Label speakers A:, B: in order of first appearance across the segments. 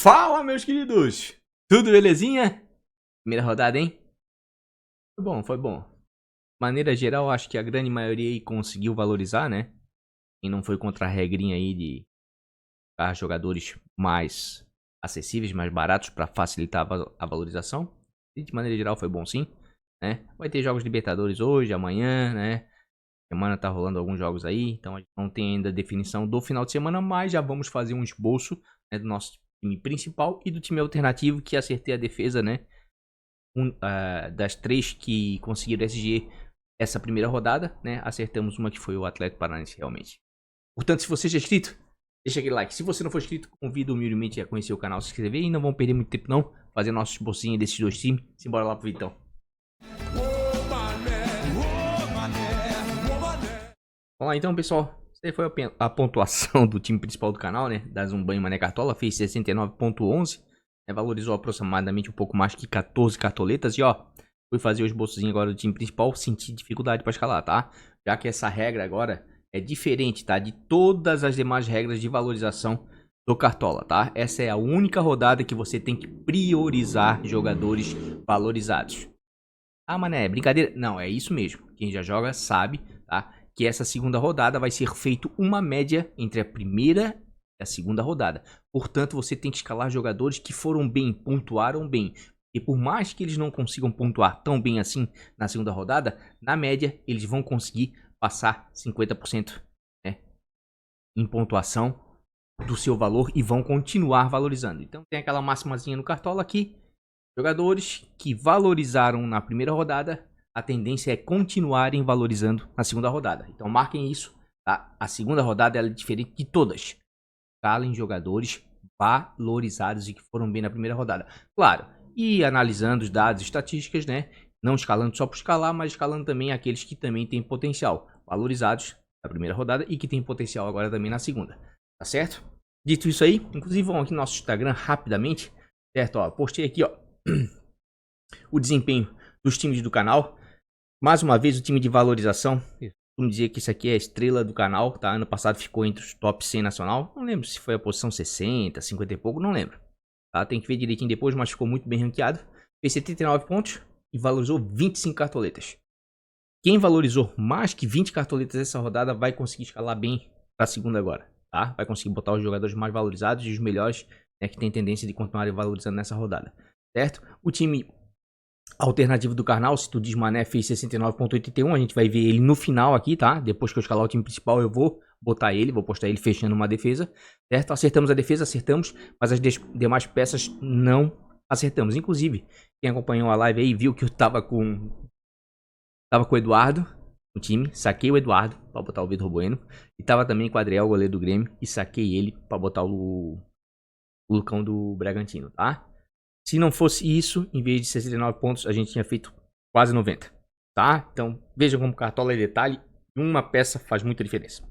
A: Fala, meus queridos! Tudo belezinha? Primeira rodada, hein? Foi bom, foi bom. De maneira geral, acho que a grande maioria aí conseguiu valorizar, né? E não foi contra a regrinha aí de ficar jogadores mais acessíveis, mais baratos para facilitar a valorização. E de maneira geral foi bom sim, né? Vai ter jogos de Libertadores hoje, amanhã, né? Semana tá rolando alguns jogos aí, então a gente não tem ainda definição do final de semana, mas já vamos fazer um esboço, né, do nosso time principal e do time alternativo, que acertei a defesa, né? Das três que conseguiram SG essa primeira rodada, né? Acertamos uma que foi o Atlético Paranaense, realmente. Portanto, se você já é inscrito, deixa aquele like. Se você não for inscrito, convido humildemente a conhecer o canal, se inscrever e não vão perder muito tempo não, fazer nosso esbocinho desses dois times. Simbora lá pro Vitão. Vamos lá então, pessoal. Essa aí foi a pontuação do time principal do canal, né? Da Zumbanho Mané Cartola, fez 69.11. Valorizou aproximadamente um pouco mais que 14 cartoletas. E ó, fui fazer o esboçozinho agora do time principal, senti dificuldade para escalar, tá? Já que essa regra agora é diferente, tá? De todas as demais regras de valorização do Cartola, tá? Essa é a única rodada que você tem que priorizar jogadores valorizados. Ah, mané, brincadeira? Não, é isso mesmo. Quem já joga sabe, tá? Que essa segunda rodada vai ser feito uma média entre a primeira e a segunda rodada. Portanto, você tem que escalar jogadores que foram bem, pontuaram bem. E por mais que eles não consigam pontuar tão bem assim na segunda rodada, na média eles vão conseguir passar 50%, né, em pontuação do seu valor e vão continuar valorizando. Então tem aquela máximazinha no Cartola aqui. Jogadores que valorizaram na primeira rodada, a tendência é continuarem valorizando na segunda rodada. Então marquem isso, tá? A segunda rodada ela é diferente de todas. Escalem jogadores valorizados e que foram bem na primeira rodada. Claro, e analisando os dados e estatísticas, né? Não escalando só por escalar, mas escalando também aqueles que também têm potencial. Valorizados na primeira rodada e que têm potencial agora também na segunda. Tá certo? Dito isso aí, inclusive vão aqui no nosso Instagram rapidamente. Certo? Ó, postei aqui, ó, o desempenho dos times do canal. Mais uma vez o time de valorização. Vamos dizer que isso aqui é a estrela do canal, tá? Ano passado ficou entre os top 100 nacional. Não lembro se foi a posição 60, 50 e pouco, não lembro. Tá? Tem que ver direitinho depois, mas ficou muito bem ranqueado. Fez 79 pontos e valorizou 25 cartoletas. Quem valorizou mais que 20 cartoletas essa rodada vai conseguir escalar bem para a segunda agora, tá? Vai conseguir botar os jogadores mais valorizados e os melhores, né, que tem tendência de continuarem valorizando nessa rodada, certo? O time alternativo do canal, se tu diz Mané, fez 69.81, a gente vai ver ele no final aqui, tá? Depois que eu escalar o time principal, eu vou botar ele, vou postar ele fechando uma defesa, certo? Acertamos a defesa, acertamos, mas as demais peças não acertamos. Inclusive, quem acompanhou a live aí viu que eu tava com o Eduardo no time, saquei o Eduardo pra botar o Vitor Bueno, e tava também com o Adriel, goleiro do Grêmio, e saquei ele pra botar o Lucão do Bragantino, tá? Se não fosse isso, em vez de 69 pontos, a gente tinha feito quase 90, tá? Então, vejam como Cartola é detalhe. Uma peça faz muita diferença.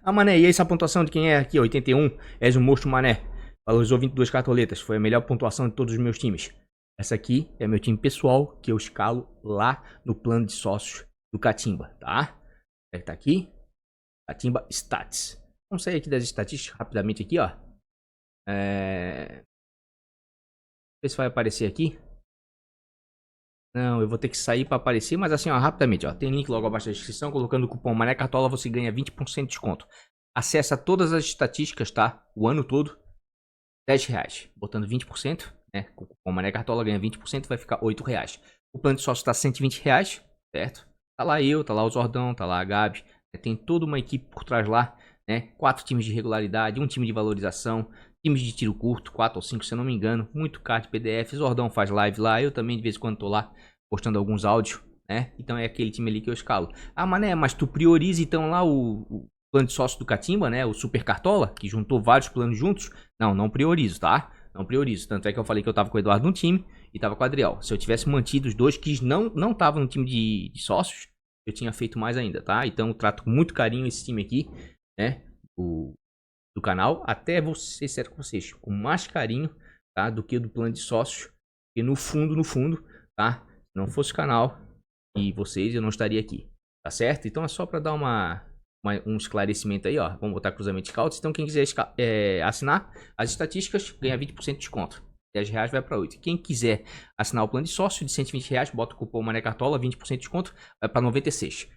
A: Ah, Mané, e essa pontuação de quem é aqui? 81, és um monstro, Mané. Valorizou 22 cartoletas, foi a melhor pontuação de todos os meus times. Essa aqui é meu time pessoal, que eu escalo lá no plano de sócios do Catimba, tá? Tá aqui, Catimba Stats. Vamos sair aqui das estatísticas rapidamente aqui, ó. Ver se vai aparecer aqui. Não, eu vou ter que sair para aparecer, mas assim, ó, rapidamente, ó. Tem link logo abaixo da descrição. Colocando o cupom Mané Cartola você ganha 20% de desconto. Acessa todas as estatísticas, tá? O ano todo, R$10. Botando 20%, né? Com o cupom Mané Cartola ganha 20%, vai ficar R$8. O plano de sócio tá R$120, certo? Tá lá eu, tá lá o Zordão, tá lá a Gabi. Tem toda uma equipe por trás lá, né? 4 times de regularidade, um time de valorização, times de tiro curto, 4 ou 5 se eu não me engano, muito card PDF, Zordão faz live lá, eu também de vez em quando tô lá postando alguns áudios, né? Então é aquele time ali que eu escalo. Ah, Mané, mas tu prioriza então lá o plano de sócio do Catimba, né? O Super Cartola, que juntou vários planos juntos. Não priorizo, tá? Não priorizo. Tanto é que eu falei que eu tava com o Eduardo no time e tava com o Adriel. Se eu tivesse mantido os dois que não estavam no time de sócios, eu tinha feito mais ainda, tá? Então eu trato com muito carinho esse time aqui, né? Do canal, até vou ser sério com vocês, com mais carinho, tá? Do que do plano de sócios. Porque no fundo, tá? Se não fosse o canal e vocês, eu não estaria aqui, tá certo? Então é só pra dar uma um esclarecimento aí, ó. Vamos botar cruzamento scouts. Então, quem quiser assinar as estatísticas, ganha 20% de desconto. R$10 vai para 8. Quem quiser assinar o plano de sócio de R$120, bota o cupom Mané Cartola, 20% de desconto, vai para 96.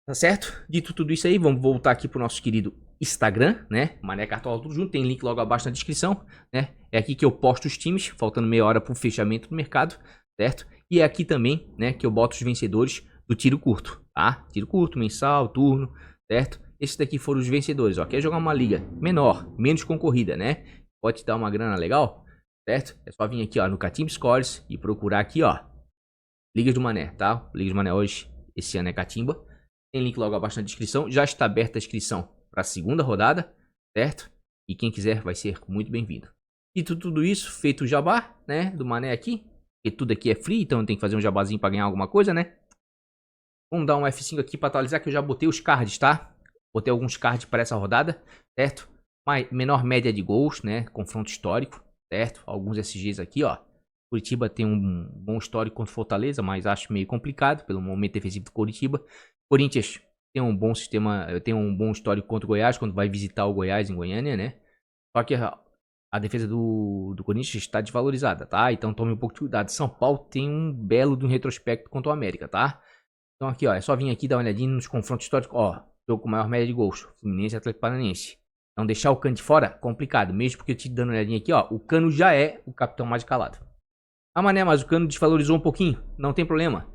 A: Tá certo? Dito tudo isso aí, vamos voltar aqui pro nosso querido Instagram, né? Mané Cartola tudo junto, tem link logo abaixo na descrição, né? É aqui que eu posto os times, faltando meia hora pro fechamento do mercado, certo? E é aqui também, né, que eu boto os vencedores do tiro curto, tá? Tiro curto, mensal, turno, certo? Esses daqui foram os vencedores, ó. Quer jogar uma liga menor, menos concorrida, né? Pode te dar uma grana legal, certo? É só vir aqui, ó, no Catimba Scores e procurar aqui, ó, Ligas do Mané, tá? Ligas do Mané hoje, esse ano é Catimba. Tem link logo abaixo na descrição. Já está aberta a inscrição para a segunda rodada, certo? E quem quiser vai ser muito bem-vindo. E tudo isso, feito o jabá, né? Do Mané aqui. Porque tudo aqui é free, então tem que fazer um jabazinho para ganhar alguma coisa, né? Vamos dar um F5 aqui para atualizar, que eu já botei os cards, tá? Botei alguns cards para essa rodada, certo? Menor média de gols, né? Confronto histórico, certo? Alguns SGs aqui, ó. Curitiba tem um bom histórico contra Fortaleza, mas acho meio complicado pelo momento defensivo do Curitiba. Corinthians tem um bom sistema, tem um bom histórico contra o Goiás, quando vai visitar o Goiás em Goiânia, né? Só que a defesa do Corinthians está desvalorizada, tá? Então tome um pouco de cuidado. São Paulo tem um belo de um retrospecto contra o América, tá? Então aqui, ó, é só vir aqui dar uma olhadinha nos confrontos históricos. Ó, jogo com maior média de gols, Fluminense e Atlético Paranaense. Então deixar o Cano de fora, complicado. Mesmo porque eu te dando uma olhadinha aqui, ó, o Cano já é o capitão mais calado. Ah, Mané, mas o Cano desvalorizou um pouquinho. Não tem problema.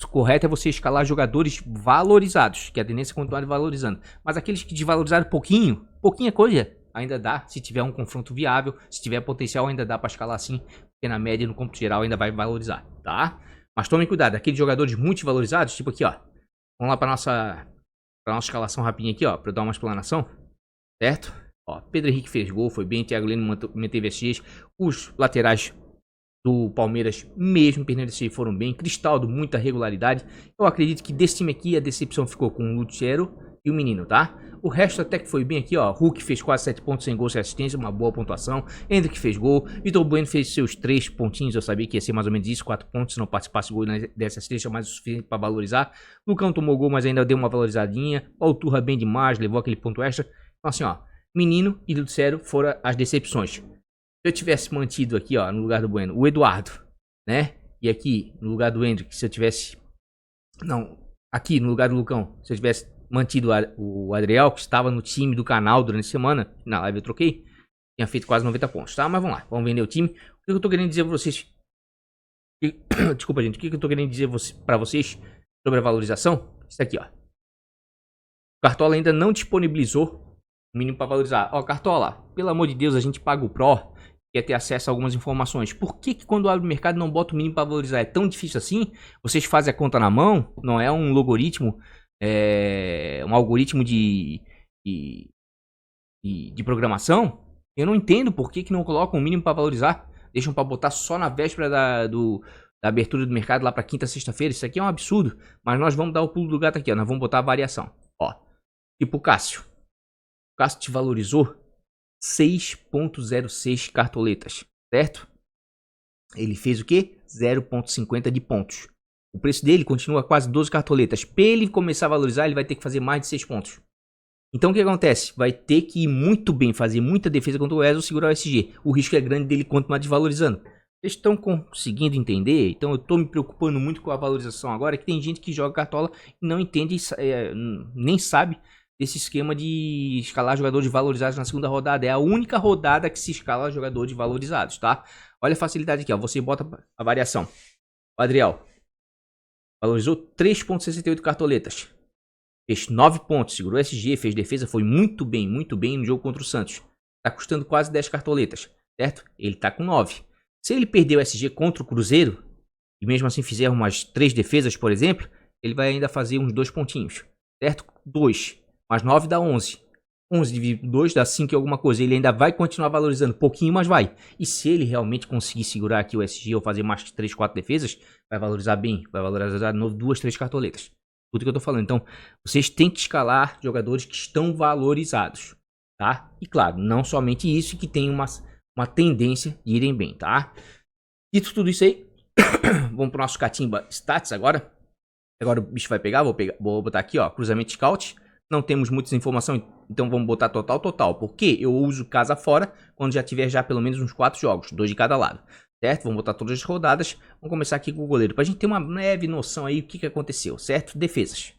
A: O correto é você escalar jogadores valorizados, que a tendência é continuar valorizando. Mas aqueles que desvalorizaram pouquinha coisa, ainda dá. Se tiver um confronto viável, se tiver potencial, ainda dá para escalar assim. Porque na média, no cômputo geral, ainda vai valorizar, tá? Mas tomem cuidado, aqueles jogadores muito valorizados, tipo aqui, ó. Vamos lá para nossa escalação rapidinha aqui, ó, para dar uma explanação, certo? Ó, Pedro Henrique fez gol, foi bem, Thiago Lino manteve SGs, os laterais do Palmeiras, mesmo perdendo esse foram bem. Cristaldo, muita regularidade. Eu acredito que desse time aqui a decepção ficou com o Lucero e o Menino, tá? O resto até que foi bem aqui, ó. Hulk fez quase 7 pontos sem gol, sem assistência, uma boa pontuação. Hendrick fez gol. Vitor Bueno fez seus 3 pontinhos. Eu sabia que ia ser mais ou menos isso, 4 pontos. Se não participasse gol dessa assistência, mais o suficiente para valorizar. Lucão tomou gol, mas ainda deu uma valorizadinha. Paulo Turra bem demais, levou aquele ponto extra. Então assim, ó. Menino e Lucero foram as decepções. Se eu tivesse mantido aqui, ó, no lugar do Bueno, o Eduardo, né? E aqui, no lugar do Hendrick, se eu tivesse... Não, aqui, no lugar do Lucão, se eu tivesse mantido o Adriel, que estava no time do canal durante a semana, na live eu troquei, tinha feito quase 90 pontos, tá? Mas vamos lá, vamos vender o time. O que eu tô querendo dizer pra vocês... Desculpa, gente, o que eu tô querendo dizer pra vocês sobre a valorização? Isso aqui, ó. O Cartola ainda não disponibilizou o mínimo para valorizar. Ó, Cartola, pelo amor de Deus, a gente paga o Pro, quer ter acesso a algumas informações. Por que quando abre o mercado não bota o mínimo para valorizar? É tão difícil assim? Vocês fazem a conta na mão? Não é um logaritmo, um algoritmo de programação? Eu não entendo por que não colocam o mínimo para valorizar. Deixam para botar só na véspera da abertura do mercado lá para quinta, sexta-feira. Isso aqui é um absurdo. Mas nós vamos dar o pulo do gato aqui, ó. Nós vamos botar a variação. Ó, tipo o Cássio. O Cássio te valorizou 6.06 cartoletas, certo? Ele fez o quê? 0.50 de pontos. O preço dele continua quase 12 cartoletas. Para ele começar a valorizar, ele vai ter que fazer mais de 6 pontos. Então o que acontece? Vai ter que ir muito bem, fazer muita defesa contra o Wesley ou segurar o SG. O risco é grande dele continuar desvalorizando. Vocês estão conseguindo entender? Então eu estou me preocupando muito com a valorização agora, que tem gente que joga cartola e não entende, nem sabe desse esquema de escalar jogadores valorizados na segunda rodada. É a única rodada que se escala jogadores valorizados, tá? Olha a facilidade aqui, ó. Você bota a variação. O Adriel valorizou 3.68 cartoletas. Fez 9 pontos, segurou SG, fez defesa, foi muito bem no jogo contra o Santos. Tá custando quase 10 cartoletas, certo? Ele tá com 9. Se ele perder o SG contra o Cruzeiro, e mesmo assim fizer umas 3 defesas, por exemplo, ele vai ainda fazer uns 2 pontinhos, certo? 2. Mais 9 dá 11. 11 dividido por 2 dá 5 e alguma coisa. Ele ainda vai continuar valorizando pouquinho, mas vai. E se ele realmente conseguir segurar aqui o SG ou fazer mais 3, 4 defesas, vai valorizar bem. Vai valorizar de novo 2, 3 cartoletas. Tudo que eu tô falando. Então, vocês têm que escalar jogadores que estão valorizados, tá? E claro, não somente isso, que tem uma tendência de irem bem, tá? Dito tudo isso aí, vamos pro nosso Catimba Stats agora. Agora o bicho vai pegar, vou botar aqui, ó, cruzamento scout. Não temos muitas informações, então vamos botar total. Porque eu uso casa fora quando já tiver já pelo menos uns 4 jogos, 2 de cada lado. Certo? Vamos botar todas as rodadas. Vamos começar aqui com o goleiro, pra gente ter uma leve noção aí do que aconteceu, certo? Defesas,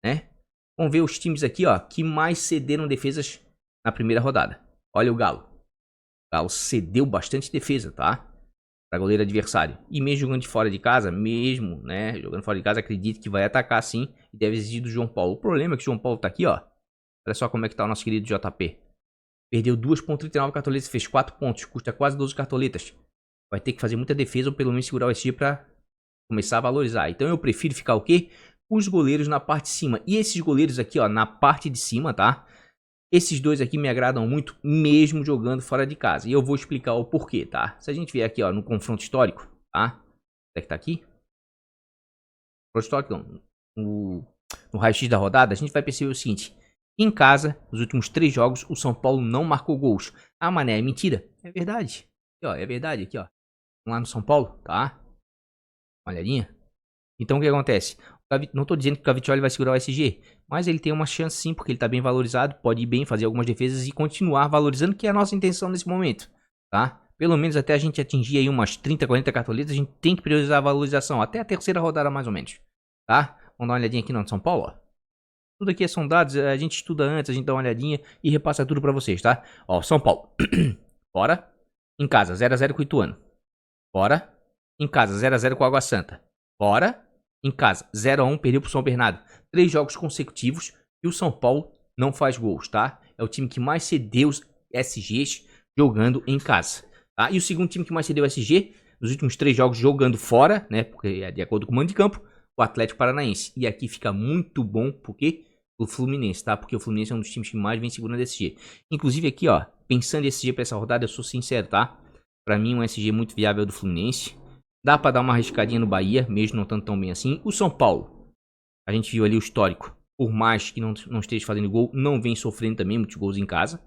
A: né? Vamos ver os times aqui, ó, que mais cederam defesas na primeira rodada. Olha o Galo. O Galo cedeu bastante defesa, tá? Para goleiro adversário. E mesmo jogando de fora de casa, né? Jogando fora de casa, acredito que vai atacar sim. E deve exigir do João Paulo. O problema é que o João Paulo tá aqui, ó. Olha só como é que tá o nosso querido JP. Perdeu 2,39 cartoletas, fez 4 pontos. Custa quase 12 cartoletas. Vai ter que fazer muita defesa ou pelo menos segurar o SG para começar a valorizar. Então eu prefiro ficar o quê? Com os goleiros na parte de cima. E esses goleiros aqui, ó, na parte de cima, tá? Esses dois aqui me agradam muito, mesmo jogando fora de casa. E eu vou explicar o porquê, tá? Se a gente vier aqui, ó, no confronto histórico, tá? Onde é que tá aqui? Confronto histórico, não. No raio-x da rodada, a gente vai perceber o seguinte. Em casa, nos últimos 3 jogos, o São Paulo não marcou gols. Ah, mané, é mentira? É verdade. Aqui, ó, é verdade aqui, ó. Vamos lá no São Paulo, tá? Uma olhadinha. Então, o que acontece? Não tô dizendo que o Cavicchioli vai segurar o SG, mas ele tem uma chance sim, porque ele tá bem valorizado, pode ir bem, fazer algumas defesas e continuar valorizando, que é a nossa intenção nesse momento, tá? Pelo menos até a gente atingir aí umas 30, 40 cartoletas, a gente tem que priorizar a valorização, até a terceira rodada mais ou menos, tá? Vamos dar uma olhadinha aqui no São Paulo, ó. Tudo aqui são dados, a gente estuda antes, a gente dá uma olhadinha e repassa tudo pra vocês, tá? Ó, São Paulo, fora, em casa, 0 a 0 com o Ituano, fora, em casa, 0 a 0 com a Água Santa, fora, em casa, 0 a 1, perdeu pro São Bernardo. 3 jogos consecutivos e o São Paulo não faz gols, tá? É o time que mais cedeu os SGs jogando em casa, tá? E o segundo time que mais cedeu SG, nos últimos 3 jogos jogando fora, né? Porque é de acordo com o mando de campo, o Atlético Paranaense. E aqui fica muito bom, porque o Fluminense, tá? Porque o Fluminense é um dos times que mais vem segurando SG. Inclusive aqui, ó, pensando em SG pra essa rodada, eu sou sincero, tá? Pra mim, um SG muito viável é o do Fluminense. Dá pra dar uma arriscadinha no Bahia, mesmo não estando tão bem assim. O São Paulo, a gente viu ali o histórico. Por mais que não esteja fazendo gol, não vem sofrendo também muitos gols em casa,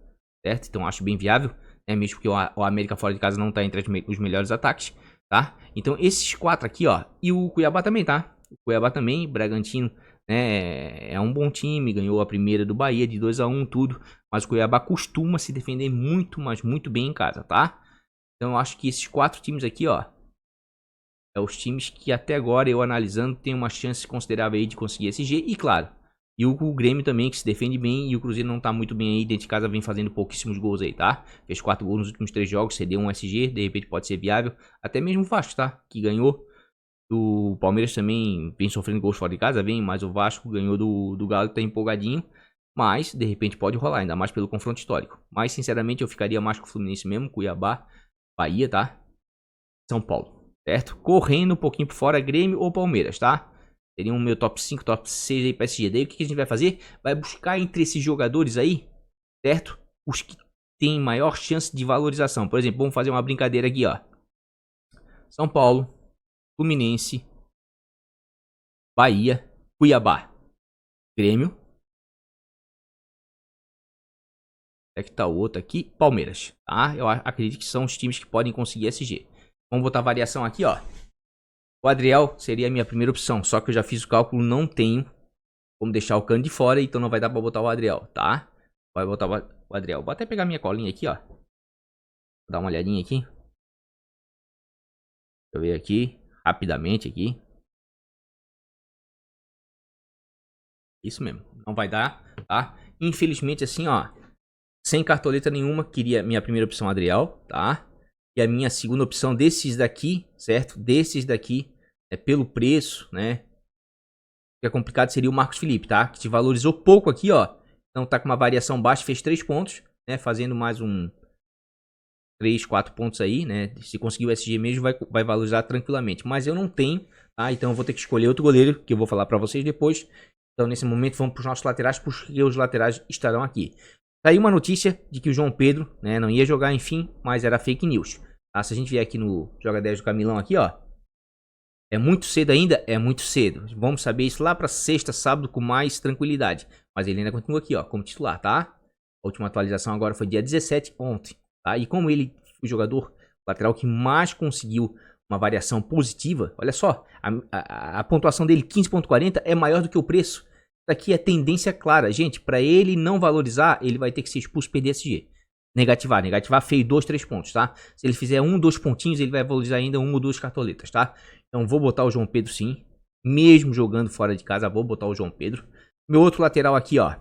A: certo? Então acho bem viável, né? Mesmo porque o América fora de casa não tá entre os melhores ataques, tá? Então esses 4 aqui, ó. E o Cuiabá também, tá? O Cuiabá também, Bragantino, né? É um bom time, ganhou a primeira do Bahia de 2 a 1, tudo. Mas o Cuiabá costuma se defender muito, mas muito bem em casa, tá? Então eu acho que esses 4 times aqui, ó, é os times que até agora, eu analisando, tem uma chance considerável aí de conseguir SG. E claro, e o Grêmio também, que se defende bem. E o Cruzeiro não tá muito bem aí, dentro de casa vem fazendo pouquíssimos gols aí, tá? Fez 4 gols nos últimos 3 jogos, cedeu um SG, de repente pode ser viável. Até mesmo o Vasco, tá? Que ganhou. O Palmeiras também vem sofrendo gols fora de casa, vem. Mas o Vasco ganhou do Galo, tá empolgadinho. Mas, de repente pode rolar, ainda mais pelo confronto histórico. Mas, sinceramente, eu ficaria mais com o Fluminense mesmo, Cuiabá, Bahia, tá? São Paulo. Certo? Correndo um pouquinho por fora, Grêmio ou Palmeiras, tá? Seria o meu top 5, top 6 aí pra SG. Daí o que a gente vai fazer? Vai buscar entre esses jogadores aí, certo? Os que têm maior chance de valorização. Por exemplo, vamos fazer uma brincadeira aqui, ó. São Paulo, Fluminense, Bahia, Cuiabá, Grêmio. É que tá o outro aqui, Palmeiras, tá? Eu acredito que são os times que podem conseguir SG. Vamos botar variação aqui, ó. O Adriel seria a minha primeira opção, só que eu já fiz o cálculo, não tenho como deixar o Cano de fora, então não vai dar pra botar o Adriel, tá? Vai botar o Adriel. Vou até pegar minha colinha aqui, ó. Vou dar uma olhadinha aqui. Deixa eu ver aqui, rapidamente aqui. Isso mesmo, não vai dar, tá? Infelizmente assim, ó, sem cartoleta nenhuma, queria minha primeira opção Adriel, tá? E a minha segunda opção desses daqui, certo? Desses daqui, pelo preço, né? O que é complicado seria o Marcos Felipe, tá? Que te valorizou pouco aqui, ó. Então tá com uma variação baixa, fez 3 pontos, né? Fazendo mais 3, 4 pontos aí, né? Se conseguir o SG mesmo, vai valorizar tranquilamente. Mas eu não tenho, tá? Então eu vou ter que escolher outro goleiro, que eu vou falar pra vocês depois. Então nesse momento vamos pros nossos laterais, porque os laterais estarão aqui. Saiu uma notícia de que o João Pedro, né, não ia jogar, enfim, mas era fake news. Tá? Se a gente vier aqui no Joga 10 do Camilão aqui, ó. É muito cedo ainda? É muito cedo. Vamos saber isso lá pra sexta, sábado, com mais tranquilidade. Mas ele ainda continua aqui, ó, como titular, tá? A última atualização agora foi dia 17, ontem, tá? E como ele foi o jogador lateral que mais conseguiu uma variação positiva, olha só, a pontuação dele, 15.40, é maior do que o preço. Aqui é tendência clara. Gente, para ele não valorizar, ele vai ter que ser expulso perder SG. Negativar. Negativar feio 2, 3 pontos, tá? Se ele fizer 1, 2 pontinhos, ele vai valorizar ainda 1 ou 2 cartoletas, tá? Então vou botar o João Pedro sim. Mesmo jogando fora de casa, vou botar o João Pedro. Meu outro lateral aqui, ó.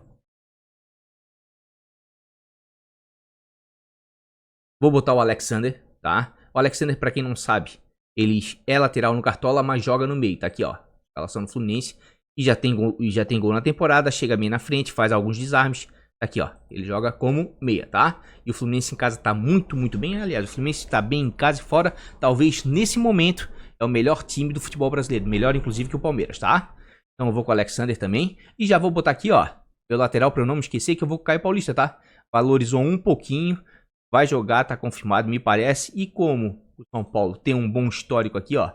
A: Vou botar o Alexander, tá? O Alexander, pra quem não sabe, ele é lateral no Cartola, mas joga no meio, tá aqui, ó. Escalação do Fluminense. E já tem gol na temporada, chega bem na frente, faz alguns desarmes. Tá aqui, ó. Ele joga como meia, tá? E o Fluminense em casa tá muito, muito bem. Aliás, o Fluminense tá bem em casa e fora. Talvez, nesse momento, é o melhor time do futebol brasileiro. Melhor, inclusive, que o Palmeiras, tá? Então eu vou com o Alexander também. E já vou botar aqui, ó. Meu lateral, pra eu não me esquecer, que eu vou com o Caio Paulista, tá? Valorizou um pouquinho. Vai jogar, tá confirmado, me parece. E como o São Paulo tem um bom histórico aqui, ó.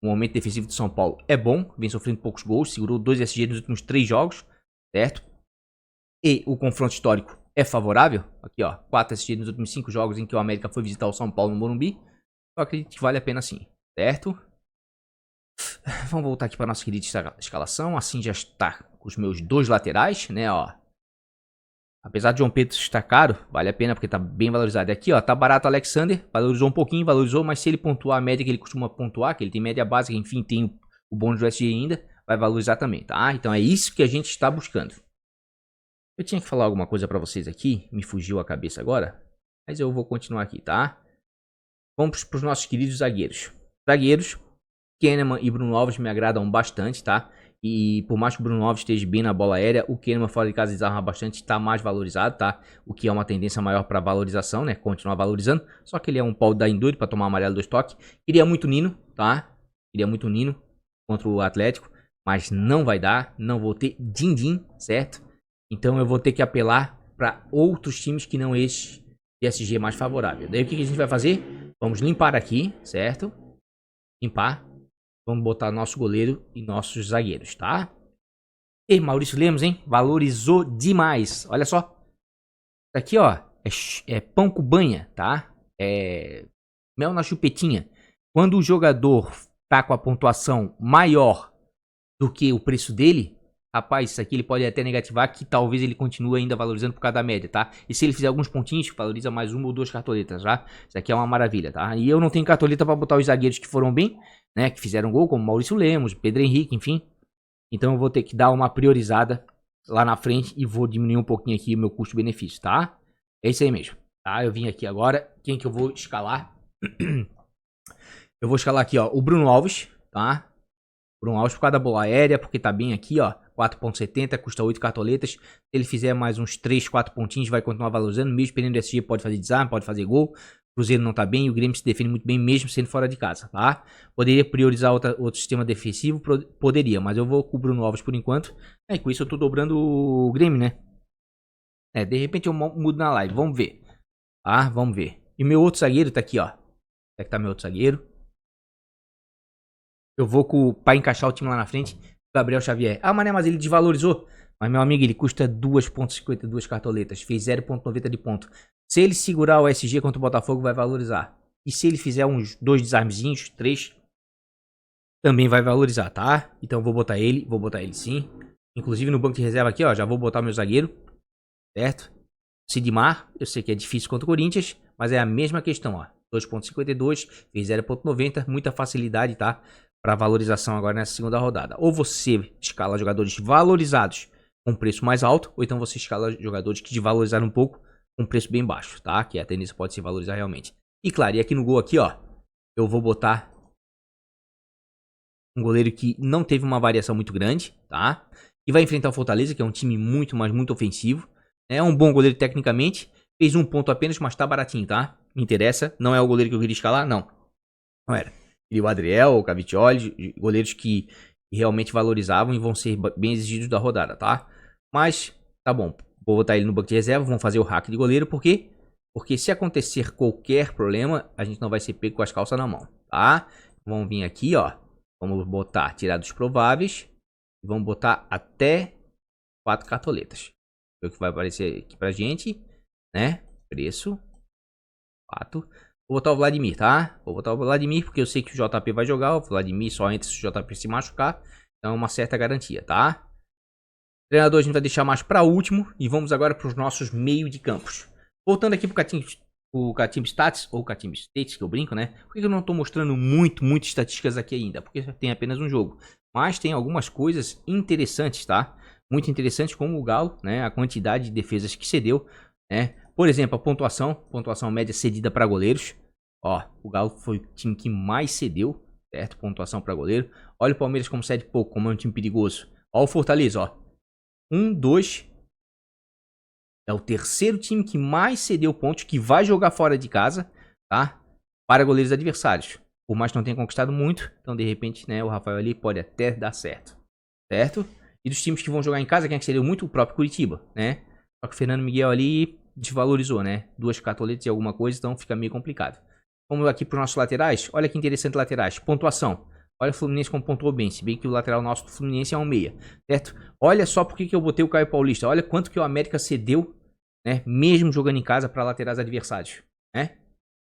A: O momento defensivo do São Paulo é bom. Vem sofrendo poucos gols. Segurou 2 SG nos últimos 3 jogos. Certo? E o confronto histórico é favorável. Aqui, ó. 4 SG nos últimos 5 jogos em que o América foi visitar o São Paulo no Morumbi. Eu acredito que vale a pena sim. Certo? Vamos voltar aqui para nossa querida escalação. Assim já está com os meus 2 laterais, né, ó. Apesar de João Pedro estar caro, vale a pena porque tá bem valorizado. E aqui, ó, tá barato o Alexander, valorizou um pouquinho, valorizou, mas se ele pontuar a média que ele costuma pontuar, que ele tem média básica, enfim, tem o bônus do SG ainda, vai valorizar também, tá? Então é isso que a gente está buscando. Eu tinha que falar alguma coisa pra vocês aqui, me fugiu a cabeça agora, mas eu vou continuar aqui, tá? Vamos pros nossos queridos zagueiros. Zagueiros, Kahneman e Bruno Alves me agradam bastante, tá? E por mais que o Bruno Alves esteja bem na bola aérea, o Kahneman fora de casa desarma bastante, está mais valorizado, tá? O que é uma tendência maior para valorização, né? Continuar valorizando. Só que ele é um pau da doido para tomar amarelo do estoque. Queria muito Nino, tá? Queria muito Nino contra o Atlético, mas não vai dar. Não vou ter din-din, certo? Então eu vou ter que apelar para outros times que não este PSG mais favorável. Daí o que a gente vai fazer? Vamos limpar aqui, certo? Limpar. Vamos botar nosso goleiro e nossos zagueiros, tá? E Maurício Lemos, hein? Valorizou demais. Olha só. Aqui, ó. É pão com banha, tá? É mel na chupetinha. Quando o jogador tá com a pontuação maior do que o preço dele, rapaz, isso aqui ele pode até negativar, que talvez ele continue ainda valorizando por causa da média, tá? E se ele fizer alguns pontinhos, valoriza mais 1 ou 2 cartoletas, tá? Isso aqui é uma maravilha, tá? E eu não tenho cartoleta pra botar os zagueiros que foram bem, né? Que fizeram gol, como Maurício Lemos, Pedro Henrique, enfim. Então eu vou ter que dar uma priorizada lá na frente e vou diminuir um pouquinho aqui o meu custo-benefício, tá? É isso aí mesmo, tá? Eu vim aqui agora, quem que eu vou escalar? Eu vou escalar aqui, ó, o Bruno Alves, tá? Bruno Alves por causa da bola aérea, porque tá bem aqui, ó. 4.70, custa 8 cartoletas. Se ele fizer mais uns 3, 4 pontinhos, vai continuar valorizando. Mesmo perdendo SG, pode fazer desarme, pode fazer gol. O Cruzeiro não tá bem, o Grêmio se defende muito bem, mesmo sendo fora de casa, tá? Poderia priorizar outro sistema defensivo? Poderia, mas eu vou com o Bruno Alves por enquanto. E com isso eu tô dobrando o Grêmio, né? De repente eu mudo na live, vamos ver. Tá, vamos ver. E meu outro zagueiro tá aqui, ó. Onde é que tá meu outro zagueiro? Eu vou pra encaixar o time lá na frente, Gabriel Xavier. Ah, mané, mas ele desvalorizou. Mas, meu amigo, ele custa 2.52 cartoletas. Fez 0.90 de ponto. Se ele segurar o SG contra o Botafogo, vai valorizar. E se ele fizer uns 2 desarmezinhos, 3, também vai valorizar, tá? Então vou botar ele sim. Inclusive no banco de reserva aqui, ó, já vou botar meu zagueiro. Certo? Sidmar, eu sei que é difícil contra o Corinthians, mas é a mesma questão, ó. 2.52, fez 0.90, muita facilidade, tá? Para valorização agora nessa segunda rodada. Ou você escala jogadores valorizados com preço mais alto, ou então você escala jogadores que desvalorizaram um pouco com preço bem baixo, tá? Que a tendência pode se valorizar realmente. E claro, e aqui no gol aqui, ó, eu vou botar um goleiro que não teve uma variação muito grande, tá? E vai enfrentar o Fortaleza, que é um time muito, mas muito ofensivo. É um bom goleiro tecnicamente, fez um ponto apenas, mas tá baratinho, tá? Me interessa, não é o goleiro que eu queria escalar, não. Não era. E o Adriel, o Cavicchioli, goleiros que realmente valorizavam e vão ser bem exigidos da rodada, tá? Mas, tá bom. Vou botar ele no banco de reserva, vamos fazer o hack de goleiro, por quê? Porque se acontecer qualquer problema, a gente não vai ser pego com as calças na mão, tá? Vamos vir aqui, ó. Vamos botar tirar dos prováveis. E vamos botar até 4 cartoletas. É o que vai aparecer aqui pra gente, né? Preço. 4. Vou botar o Vladimir, tá? Vou botar o Vladimir porque eu sei que o JP vai jogar. O Vladimir só entra se o JP se machucar. Então é uma certa garantia, tá? Treinador a gente vai deixar mais para último. E vamos agora para os nossos meio de campos. Voltando aqui pro Catimb Stats, ou Catimb States, que eu brinco, né? Por que eu não tô mostrando muito estatísticas aqui ainda? Porque tem apenas um jogo. Mas tem algumas coisas interessantes, tá? Muito interessantes, como o Galo, né? A quantidade de defesas que cedeu, né? Por exemplo, a pontuação média cedida para goleiros. Ó, o Galo foi o time que mais cedeu, certo? Pontuação para goleiro. Olha o Palmeiras como cede pouco, como é um time perigoso. Ó o Fortaleza, ó. 1, 2... É o terceiro time que mais cedeu pontos, que vai jogar fora de casa, tá? Para goleiros adversários. Por mais que não tenha conquistado muito, então de repente, né, o Rafael ali pode até dar certo. Certo? E dos times que vão jogar em casa, quem é que cedeu muito? O próprio Curitiba, né? Só que o Fernando Miguel ali desvalorizou, né? 2 catoletas e alguma coisa, então fica meio complicado. Vamos aqui para os nossos laterais. Olha que interessante laterais. Pontuação. Olha o Fluminense como pontuou bem, se bem que o lateral nosso do Fluminense é um meia, certo? Olha só por que eu botei o Caio Paulista. Olha quanto que o América cedeu, né? Mesmo jogando em casa para laterais adversários, né?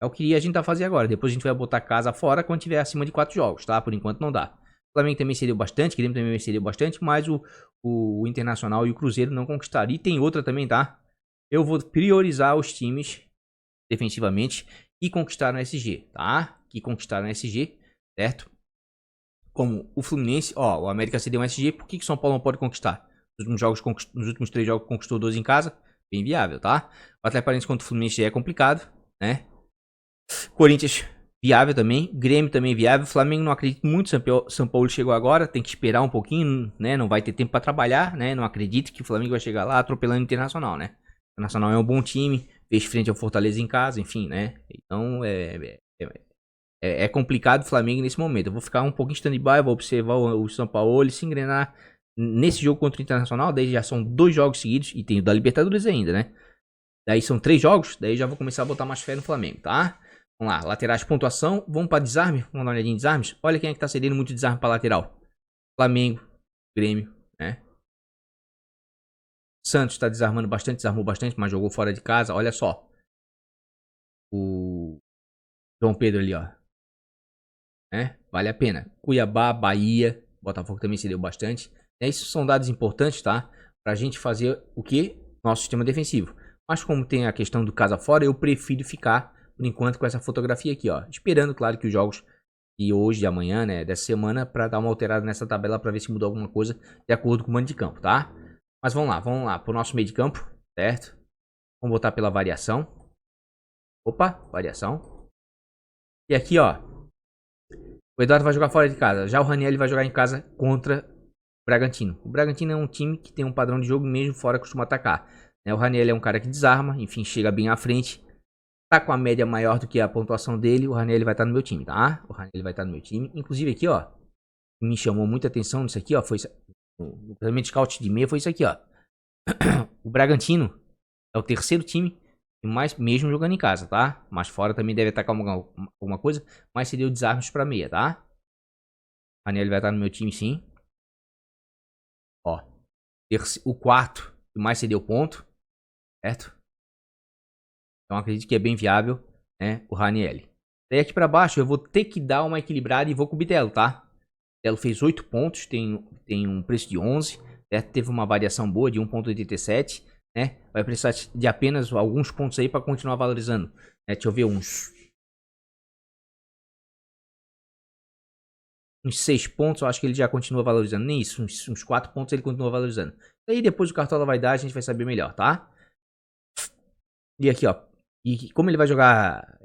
A: É o que a gente tá fazendo agora. Depois a gente vai botar casa fora quando tiver acima de 4 jogos, tá? Por enquanto não dá. O Flamengo também cedeu bastante, o Grêmio também cedeu bastante, mas o Internacional e o Cruzeiro não conquistaram. E tem outra também, tá? Eu vou priorizar os times defensivamente que conquistaram a SG, tá? Que conquistaram a SG, certo? Como o Fluminense, ó, o América cedeu um SG, por que o São Paulo não pode conquistar? Nos últimos 3 jogos conquistou 12 em casa, bem viável, tá? O Atlético Paranaense contra o Fluminense já é complicado, né? Corinthians, viável também. Grêmio também viável. Flamengo não acredito muito, São Paulo chegou agora, tem que esperar um pouquinho, né? Não vai ter tempo pra trabalhar, né? Não acredito que o Flamengo vai chegar lá atropelando o Internacional, né? O Internacional é um bom time, fez frente ao Fortaleza em casa, enfim, né? Então, é complicado o Flamengo nesse momento. Eu vou ficar um pouquinho stand-by, vou observar o São Paulo se engrenar nesse jogo contra o Internacional. Daí já são 2 jogos seguidos e tem o da Libertadores ainda, né? Daí são 3 jogos, daí já vou começar a botar mais fé no Flamengo, tá? Vamos lá, laterais de pontuação. Vamos para desarme, vamos dar uma olhadinha em desarmes. Olha quem é que tá cedendo muito desarme para lateral. Flamengo, Grêmio, né? Santos tá desarmando bastante, desarmou bastante, mas jogou fora de casa. Olha só. O João Pedro ali, ó. Né? Vale a pena. Cuiabá, Bahia, Botafogo também cedeu bastante. Esses são dados importantes, tá? Pra gente fazer o que? Nosso sistema defensivo. Mas como tem a questão do casa fora, eu prefiro ficar, por enquanto, com essa fotografia aqui, ó. Esperando, claro, que os jogos de hoje, de amanhã, né? Dessa semana, pra dar uma alterada nessa tabela pra ver se mudou alguma coisa de acordo com o mando de campo, tá? Mas vamos lá. Pro nosso meio de campo, certo? Vamos botar pela variação. Opa, variação. E aqui, ó. O Eduardo vai jogar fora de casa. Já o Raniel vai jogar em casa contra o Bragantino. O Bragantino é um time que tem um padrão de jogo mesmo fora, costuma atacar. O Raniel é um cara que desarma, enfim, chega bem à frente. Tá com a média maior do que a pontuação dele. O Raniel vai estar no meu time, tá? O Raniel vai estar no meu time. Inclusive aqui, ó. Me chamou muita atenção nisso aqui, ó. Foi o treinamento de scout de meia foi isso aqui, ó. O Bragantino é o terceiro time, mais mesmo jogando em casa, tá? Mas fora também deve atacar alguma coisa. Mas seria o desarmes pra meia, tá? O Raniel vai estar no meu time, sim. Ó. O quarto que mais cedeu ponto, certo? Então acredito que é bem viável, né? O Raniel. Daí aqui pra baixo eu vou ter que dar uma equilibrada e vou com o Bitelo, tá? O Bitelo fez 8 pontos, tem um preço de 11, certo? Teve uma variação boa de 1,87, né? Vai precisar de apenas alguns pontos aí para continuar valorizando, né? Deixa eu ver uns 6 pontos, eu acho que ele já continua valorizando. Nem isso, uns 4 pontos ele continua valorizando. Aí depois o Cartola vai dar, a gente vai saber melhor, tá? E aqui, ó. E como ele vai jogar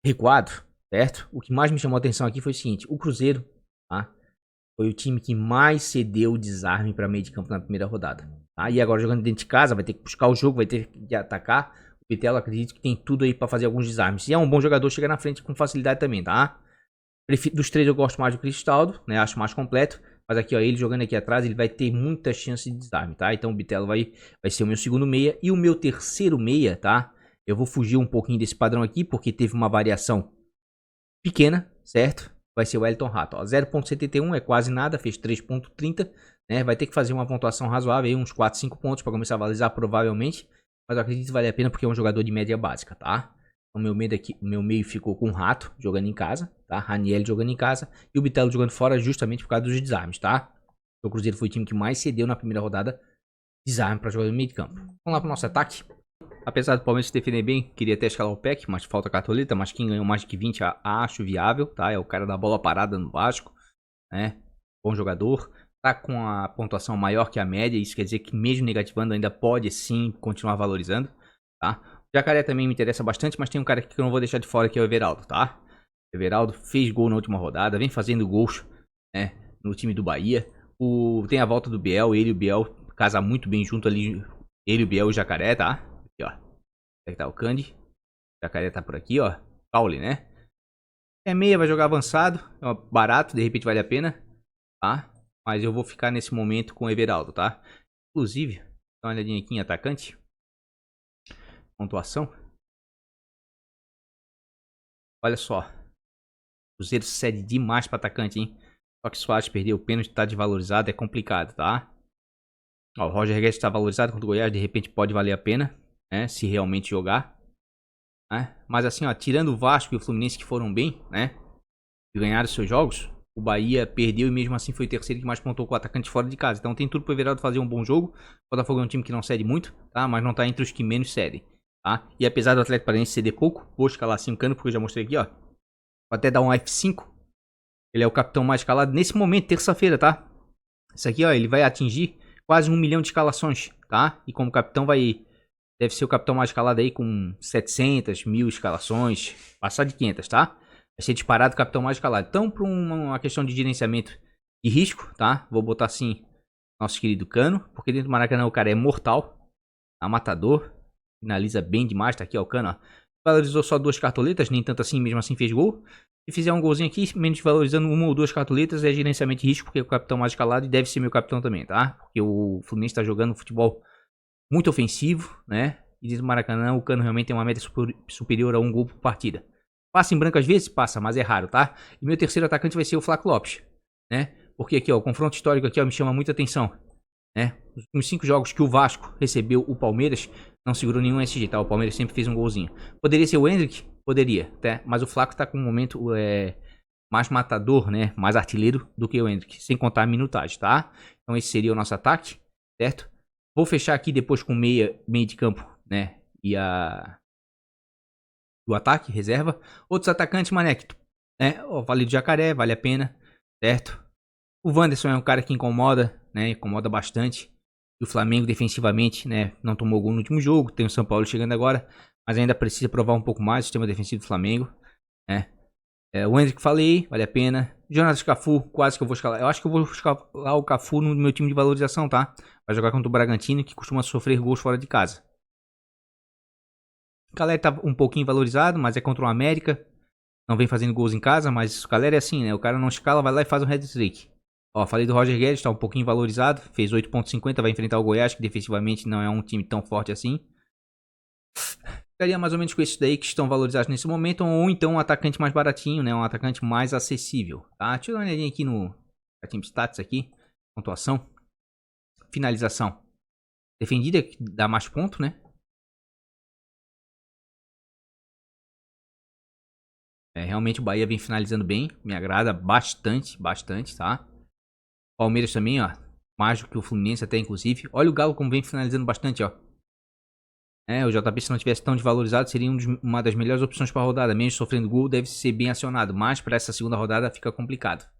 A: recuado, certo? O que mais me chamou a atenção aqui foi o seguinte. O Cruzeiro, tá? Foi o time que mais cedeu o desarme para meio de campo na primeira rodada. Tá? E agora jogando dentro de casa, vai ter que buscar o jogo, vai ter que atacar. O Pitelo acredito que tem tudo aí para fazer alguns desarmes. E é um bom jogador, chega na frente com facilidade também, tá? Dos 3 eu gosto mais do Cristaldo, né? Acho mais completo. Mas aqui, ó, ele jogando aqui atrás, ele vai ter muita chance de desarme, tá? Então o Bitelo vai ser o meu segundo meia. E o meu terceiro meia, tá? Eu vou fugir um pouquinho desse padrão aqui, porque teve uma variação pequena, certo? Vai ser o Wellington Rato, ó. 0,71 é quase nada, fez 3,30, né? Vai ter que fazer uma pontuação razoável aí, uns 4, 5 pontos para começar a valorizar, provavelmente. Mas eu acredito que vale a pena porque é um jogador de média básica, tá? O meu meio ficou com o Rato jogando em casa, tá? Raniel jogando em casa e o Bitelo jogando fora justamente por causa dos desarmes, tá? O Cruzeiro foi o time que mais cedeu na primeira rodada desarme para jogar no meio de campo. Vamos lá pro nosso ataque. Apesar do Palmeiras se defender bem, queria até escalar o PEC, mas falta cartoleta. Mas quem ganhou mais de 20 acho viável, tá? É o cara da bola parada no Vasco, né? Bom jogador. Tá com a pontuação maior que a média, isso quer dizer que mesmo negativando ainda pode sim continuar valorizando, tá? O Jacaré também me interessa bastante, mas tem um cara aqui que eu não vou deixar de fora, que é o Everaldo, tá? O Everaldo fez gol na última rodada, vem fazendo gols, né, no time do Bahia. Tem a volta do Biel, ele e o Biel casam muito bem junto ali, ele, o Biel e o Jacaré, tá? Aqui, ó. Aqui tá o Candy. O Jacaré tá por aqui, ó. Pauli, né? É meia, vai jogar avançado, é barato, de repente vale a pena, tá? Mas eu vou ficar nesse momento com o Everaldo, tá? Inclusive, dá uma olhadinha aqui em atacante. Pontuação. Olha só. O Cruzeiro cede demais para atacante, hein? Só que Soares perdeu o pênalti, tá desvalorizado, é complicado, tá? Ó, o Roger Guedes tá valorizado contra o Goiás, de repente pode valer a pena, né? Se realmente jogar. Né? Mas assim, ó, tirando o Vasco e o Fluminense que foram bem, né? E ganharam seus jogos, o Bahia perdeu e mesmo assim foi o terceiro que mais pontuou com o atacante fora de casa. Então tem tudo pro Everaldo fazer um bom jogo. O Botafogo é um time que não cede muito, tá? Mas não tá entre os que menos cedem, tá? E apesar do Atlético Paranaense ceder pouco, vou escalar assim o Cano, porque eu já mostrei aqui, ó. Vou até dar um F5. Ele é o capitão mais escalado nesse momento, terça-feira, tá? Isso aqui, ó, ele vai atingir quase 1 milhão de escalações, tá? E como capitão deve ser o capitão mais escalado aí com 700, 1000 escalações. Passar de 500, tá? Vai ser disparado o capitão mais escalado. Então, para uma questão de gerenciamento de risco, tá? Vou botar assim, nosso querido Cano. Porque dentro do Maracanã o cara é mortal. Tá? Matador. Finaliza bem demais. Tá aqui, ó, o Cano, ó. Valorizou só 2 cartoletas, nem tanto assim, mesmo assim fez gol. Se fizer um golzinho aqui, menos valorizando 1 ou 2 cartoletas, é gerenciamento de risco, porque é o capitão mais escalado e deve ser meu capitão também, tá? Porque o Fluminense tá jogando futebol muito ofensivo, né? E dentro do Maracanã o Cano realmente tem uma média superior a 1 gol por partida. Passa em branco às vezes? Passa, mas é raro, tá? E meu terceiro atacante vai ser o Flaco Lopes, né? Porque aqui, ó, o confronto histórico aqui, ó, me chama muita atenção, né? Nos 5 jogos que o Vasco recebeu o Palmeiras, não segurou nenhum SG, tá? O Palmeiras sempre fez um golzinho. Poderia ser o Hendrick? Poderia, tá? Mas o Flaco tá com um momento mais matador, né? Mais artilheiro do que o Hendrick, sem contar a minutagem, tá? Então esse seria o nosso ataque, certo? Vou fechar aqui depois com meio de campo, né? E o ataque, reserva. Outros atacantes, Maneco, né? O Vale do Jacaré, vale a pena, certo? O Wanderson é um cara que incomoda, né? Incomoda bastante. E o Flamengo defensivamente, né? Não tomou gol no último jogo. Tem o São Paulo chegando agora, mas ainda precisa provar um pouco mais o sistema defensivo do Flamengo, né? O Hendrick falei, vale a pena. Jonas Cafu, quase que eu vou escalar. Eu acho que eu vou escalar o Cafu no meu time de valorização, tá? Vai jogar contra o Bragantino, que costuma sofrer gols fora de casa. O Galera tá um pouquinho valorizado, mas é contra o América. Não vem fazendo gols em casa, mas o Galera é assim, né? O cara não escala, vai lá e faz um hat-trick. Ó, falei do Roger Guedes, tá um pouquinho valorizado. Fez 8.50, vai enfrentar o Goiás, que defensivamente não é um time tão forte assim. Ficaria mais ou menos com esses daí que estão valorizados nesse momento. Ou então um atacante mais baratinho, né? Um atacante mais acessível, tá? Deixa eu dar uma olhadinha aqui no Team Stats aqui. Pontuação. Finalização. Defendida, que dá mais ponto, né? Realmente o Bahia vem finalizando bem. Me agrada bastante, bastante, tá? Palmeiras também, ó. Mais do que o Fluminense até, inclusive. Olha o Galo como vem finalizando bastante, ó. O JP, se não tivesse tão desvalorizado, seria uma das melhores opções para a rodada. Mesmo sofrendo gol, deve ser bem acionado. Mas para essa segunda rodada fica complicado,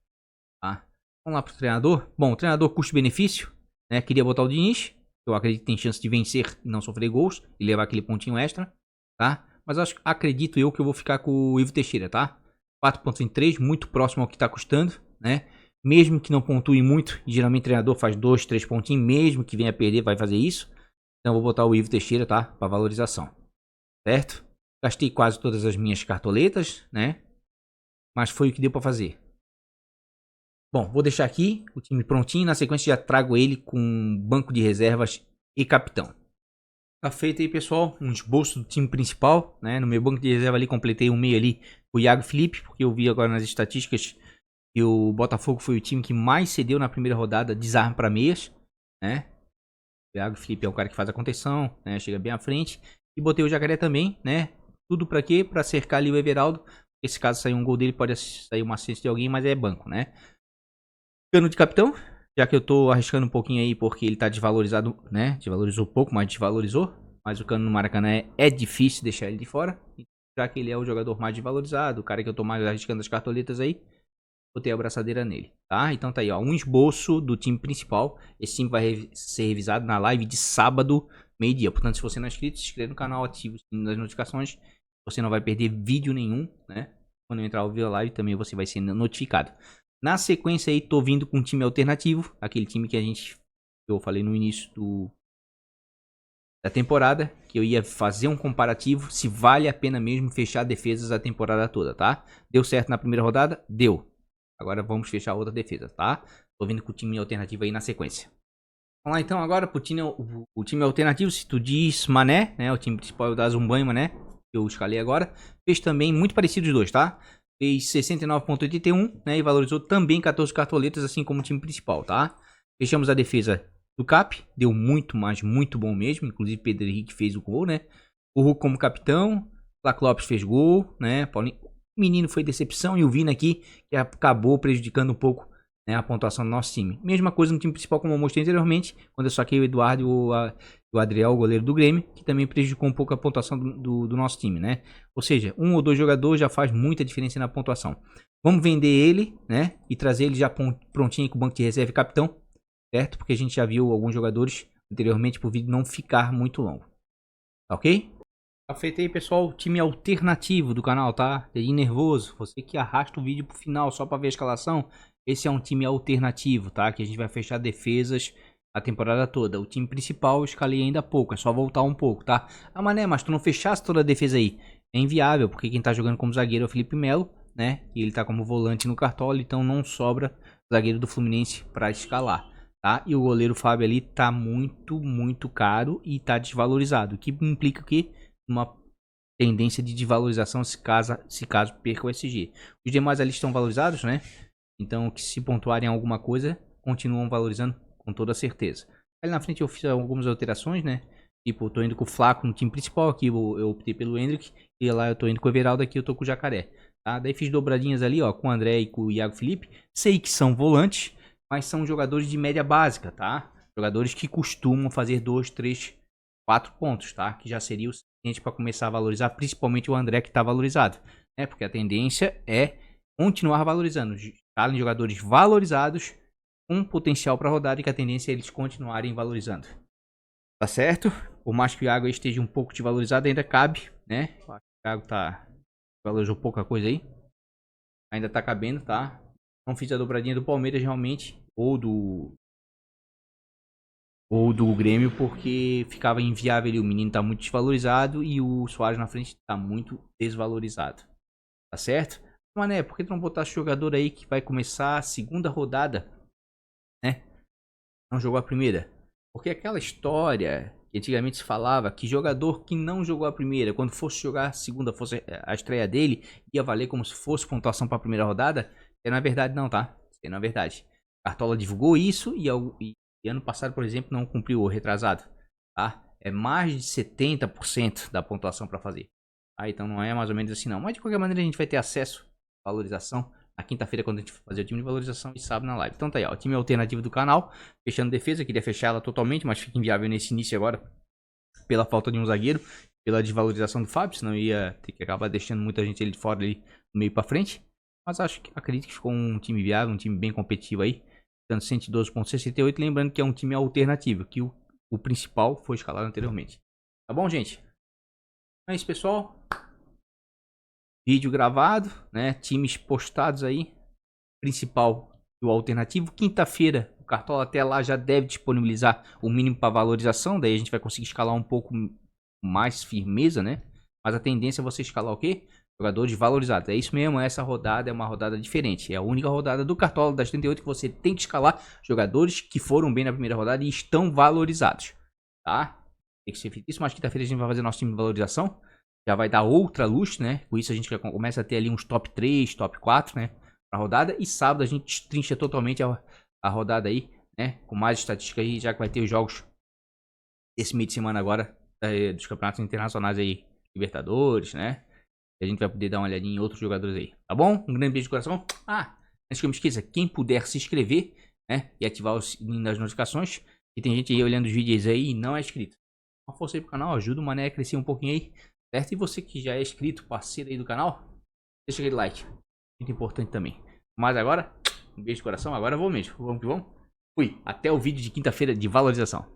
A: tá? Vamos lá pro treinador. Bom, o treinador custo-benefício, né? Queria botar o Diniz. Eu acredito que tem chance de vencer e não sofrer gols. E levar aquele pontinho extra, tá? Mas acredito eu que eu vou ficar com o Ivo Teixeira, tá? 4.3, muito próximo ao que tá custando, né? Mesmo que não pontue muito, e geralmente o treinador faz 2, 3 pontinhos, mesmo que venha a perder, vai fazer isso. Então eu vou botar o Ivo Teixeira, tá? Para valorização, certo? Gastei quase todas as minhas cartoletas, né? Mas foi o que deu para fazer. Bom, vou deixar aqui o time prontinho. Na sequência já trago ele com banco de reservas e capitão. Tá feito aí, pessoal, um esboço do time principal, né? No meu banco de reserva ali, completei um meio ali, o Iago Felipe, porque eu vi agora nas estatísticas que o Botafogo foi o time que mais cedeu na primeira rodada, desarme para meias, né? O Iago Felipe é o cara que faz a contenção, né? Chega bem à frente. E botei o Jacaré também, né? Tudo pra quê? Pra cercar ali o Everaldo. Esse caso sair um gol dele, pode sair uma assistência de alguém, mas é banco, né? Cano de capitão, Já que eu tô arriscando um pouquinho aí porque ele tá desvalorizado, né? Desvalorizou pouco, mas desvalorizou. Mas o Cano no Maracanã é difícil deixar ele de fora. Já que ele é o jogador mais desvalorizado, o cara que eu tô mais arriscando as cartoletas aí, botei a braçadeira nele, tá? Então tá aí, ó, um esboço do time principal. Esse time vai ser revisado na live de sábado, meio-dia. Portanto, se você não é inscrito, se inscreve no canal, ative o sininho das notificações. Você não vai perder vídeo nenhum, né? Quando eu entrar ao vivo live, também você vai ser notificado. Na sequência aí, tô vindo com um time alternativo, aquele time que eu falei no início da temporada, que eu ia fazer um comparativo se vale a pena mesmo fechar defesas a temporada toda, tá? Deu certo na primeira rodada? Deu. Agora vamos fechar outra defesa, tá? Tô vindo com o time alternativo aí na sequência. Vamos lá então agora pro time, o time alternativo. Se tu diz Mané, né? O time principal é o da Zumbanho Mané, que eu escalei agora. Fez também muito parecido os dois, tá? Fez 69,81, né? E valorizou também 14 cartoletas, assim como o time principal, tá? Fechamos a defesa do Cap. Deu muito, mas muito bom mesmo. Inclusive Pedro Henrique fez o gol, né? O Hulk como capitão. Flaco Lopes fez gol, né? Paulinho. O menino foi decepção e o Vina aqui, que acabou prejudicando um pouco, né, a pontuação do nosso time. Mesma coisa no time principal, como eu mostrei anteriormente, quando eu saquei o Eduardo e o Adriel, o goleiro do Grêmio, que também prejudicou um pouco a pontuação do nosso time, né? Ou seja, um ou dois jogadores já faz muita diferença na pontuação. Vamos vender ele, né? E trazer ele já prontinho com o banco de reserva e capitão, certo? Porque a gente já viu alguns jogadores anteriormente pro vídeo não ficar muito longo. Tá ok? Tá feito aí, pessoal, time alternativo do canal, tá? Dedinho nervoso, você que arrasta o vídeo pro final só pra ver a escalação, esse é um time alternativo, tá? Que a gente vai fechar defesas a temporada toda. O time principal eu escalei ainda há pouco, é só voltar um pouco, tá? Ah, mané, mas tu não fechasse toda a defesa aí. É inviável, porque quem tá jogando como zagueiro é o Felipe Melo, né? E ele tá como volante no Cartola, então não sobra zagueiro do Fluminense pra escalar, tá? E o goleiro Fábio ali tá muito caro e tá desvalorizado, o que implica que uma tendência de desvalorização se caso perca o SG. Os demais ali estão valorizados, né? Então, que se pontuarem alguma coisa, continuam valorizando com toda certeza. Ali na frente eu fiz algumas alterações, né? Tipo, eu tô indo com o Flaco no time principal, aqui eu optei pelo Hendrick, e lá eu tô indo com o Everaldo, aqui eu tô com o Jacaré. Tá? Daí fiz dobradinhas ali, ó, com o André e com o Iago Felipe. Sei que são volantes, mas são jogadores de média básica, tá? Jogadores que costumam fazer 2, 3, 4 pontos, tá? Que já seria o suficiente para começar a valorizar, principalmente o André que tá valorizado, né? Porque a tendência é continuar valorizando. Escalem jogadores valorizados com potencial para rodar e que a tendência é eles continuarem valorizando. Tá certo? Por mais que o Iago esteja um pouco desvalorizado, ainda cabe, né? O Iago valorizou pouca coisa aí. Ainda tá cabendo, tá? Não fiz a dobradinha do Palmeiras realmente, ou do Grêmio, porque ficava inviável ali. O menino tá muito desvalorizado e o Soares na frente tá muito desvalorizado. Tá certo? Mané, por que tu não botar esse jogador aí que vai começar a segunda rodada, né? Não jogou a primeira? Porque aquela história que antigamente se falava que jogador que não jogou a primeira, quando fosse jogar a segunda, fosse a estreia dele, ia valer como se fosse pontuação para a primeira rodada, não é verdade não, tá? Isso não é verdade. Cartola divulgou isso e ano passado, por exemplo, não cumpriu o retrasado, tá? É mais de 70% da pontuação para fazer. Ah, então não é mais ou menos assim não. Mas de qualquer maneira a gente vai ter acesso à valorização na quinta-feira quando a gente fazer o time de valorização e sábado na live. Então tá aí, ó, o time alternativo do canal, fechando defesa, eu queria fechar ela totalmente, mas fica inviável nesse início agora, pela falta de um zagueiro, pela desvalorização do Fábio, senão ia ter que acabar deixando muita gente ali de fora, ali no meio pra frente. Mas acredito que ficou um time viável, um time bem competitivo aí, dando 112,68, lembrando que é um time alternativo, que o principal foi escalado anteriormente. Tá bom, gente? É isso, pessoal. Vídeo gravado, né? Times postados aí. Principal e o alternativo. Quinta-feira, o Cartola até lá já deve disponibilizar o mínimo para valorização. Daí a gente vai conseguir escalar um pouco mais firmeza, né? Mas a tendência é você escalar o quê? Jogadores valorizados. É isso mesmo, essa rodada é uma rodada diferente. É a única rodada do Cartola das 38 que você tem que escalar jogadores que foram bem na primeira rodada e estão valorizados. Tá? Tem que ser feito isso, mas quinta-feira a gente vai fazer nosso time de valorização. Já vai dar outra luz, né? Com isso a gente já começa a ter ali uns top 3, top 4, né? Pra rodada. E sábado a gente trincha totalmente a rodada aí, né? Com mais estatística aí, já que vai ter os jogos desse meio de semana agora, dos campeonatos internacionais aí, Libertadores, né? E a gente vai poder dar uma olhadinha em outros jogadores aí, tá bom? Um grande beijo de coração. Ah, antes que eu me esqueça, quem puder se inscrever, né? E ativar o sininho das notificações. E tem gente aí olhando os vídeos aí e não é inscrito. Uma força aí pro canal, ajuda o Mané a crescer um pouquinho aí, certo? E você que já é inscrito, parceiro aí do canal, deixa aquele like. Muito importante também. Mas agora, um beijo de coração, agora eu vou mesmo. Vamos que vamos. Fui, até o vídeo de quinta-feira de valorização.